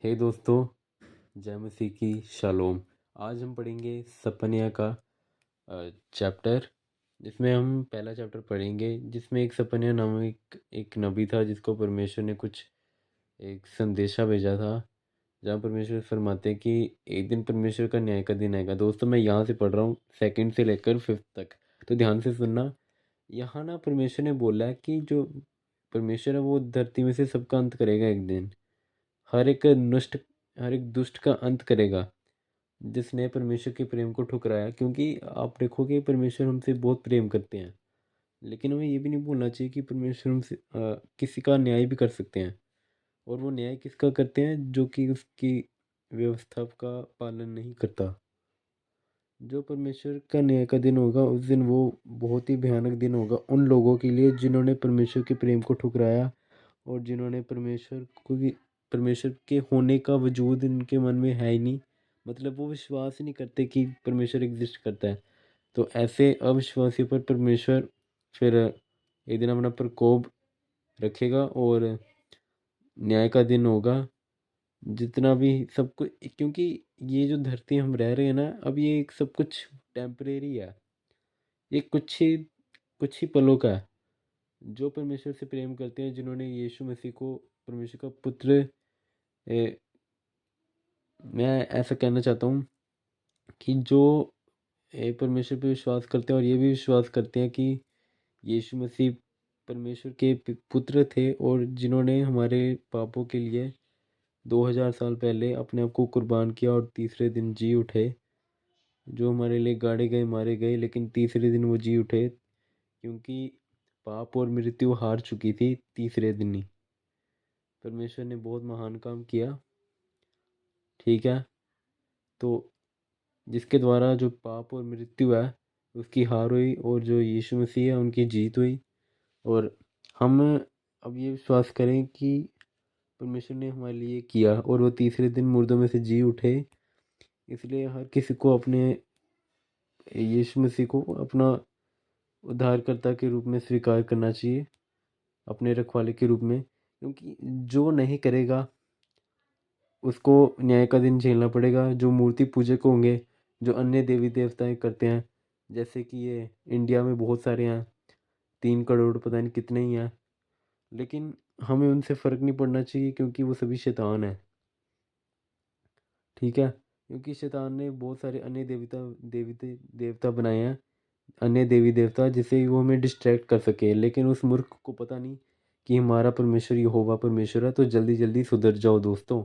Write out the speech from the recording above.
हे दोस्तों, जय मसीह की शालोम। आज हम पढ़ेंगे सपन्या का चैप्टर, जिसमें हम पहला चैप्टर पढ़ेंगे, जिसमें एक सपन्या नामक एक नबी था, जिसको परमेश्वर ने कुछ एक संदेशा भेजा था, जहाँ परमेश्वर फरमाते हैं कि एक दिन परमेश्वर का न्याय का दिन आएगा। दोस्तों, मैं यहाँ से पढ़ रहा हूँ सेकंड से लेकर फिफ्थ तक, तो ध्यान से सुनना। यहाँ ना परमेश्वर ने बोला है कि जो परमेश्वर है वो धरती में से सबका अंत करेगा एक दिन। हर एक नष्ट हर एक दुष्ट का अंत करेगा, जिसने परमेश्वर के प्रेम को ठुकराया। क्योंकि आप देखोगे परमेश्वर हमसे बहुत प्रेम करते हैं, लेकिन हमें ये भी नहीं भूलना चाहिए कि परमेश्वर हमसे किसी का न्याय भी कर सकते हैं। और वो न्याय किसका करते हैं? जो कि उसकी व्यवस्था का पालन नहीं करता। जो परमेश्वर का न्याय का दिन होगा, उस दिन वो बहुत ही भयानक दिन होगा उन लोगों के लिए जिन्होंने परमेश्वर के प्रेम को ठुकराया, और जिन्होंने परमेश्वर के होने का वजूद इनके मन में है ही नहीं। मतलब वो विश्वास ही नहीं करते कि परमेश्वर एग्जिस्ट करता है। तो ऐसे अविश्वासियों पर परमेश्वर फिर एक दिन अपना प्रकोप रखेगा, और न्याय का दिन होगा। जितना भी सब कुछ, क्योंकि ये जो धरती हम रह रहे हैं ना, अब ये एक सब कुछ टेम्परेरी है। ये कुछ ही पलों का है। जो परमेश्वर से प्रेम करते हैं, जिन्होंने यीशु मसीह को परमेश्वर का पुत्र, मैं ऐसा कहना चाहता हूँ कि जो परमेश्वर पे विश्वास करते हैं, और ये भी विश्वास करते हैं कि यीशु मसीह परमेश्वर के पुत्र थे, और जिन्होंने हमारे पापों के लिए 2000 साल पहले अपने आप को कुर्बान किया और तीसरे दिन जी उठे। जो हमारे लिए गाड़े गए, मारे गए, लेकिन तीसरे दिन वो जी उठे, क्योंकि पाप और मृत्यु हार चुकी थी तीसरे दिन ही। परमेश्वर ने बहुत महान काम किया, ठीक है। तो जिसके द्वारा जो पाप और मृत्यु है उसकी हार हुई, और जो यीशु मसीह है उनकी जीत हुई। और हम अब ये विश्वास करें कि परमेश्वर ने हमारे लिए किया, और वो तीसरे दिन मुर्दों में से जी उठे। इसलिए हर किसी को अपने यीशु मसीह को अपना उद्धारकर्ता के रूप में स्वीकार करना चाहिए, अपने रखवाले के रूप में। क्योंकि जो नहीं करेगा उसको न्याय का दिन झेलना पड़ेगा। जो मूर्ति पूजक होंगे, जो अन्य देवी देवताएं करते हैं, जैसे कि ये इंडिया में बहुत सारे हैं, 3 करोड़ पता नहीं कितने ही हैं, लेकिन हमें उनसे फ़र्क नहीं पड़ना चाहिए, क्योंकि वो सभी शैतान हैं, ठीक है। क्योंकि शैतान ने बहुत सारे अन्य देवता बनाए हैं, अन्य देवी देवता, जिससे वो हमें डिस्ट्रैक्ट कर सके। लेकिन उस मूर्ख को पता नहीं कि हमारा परमेश्वर यहोवा परमेश्वर है। तो जल्दी जल्दी सुधर जाओ दोस्तों।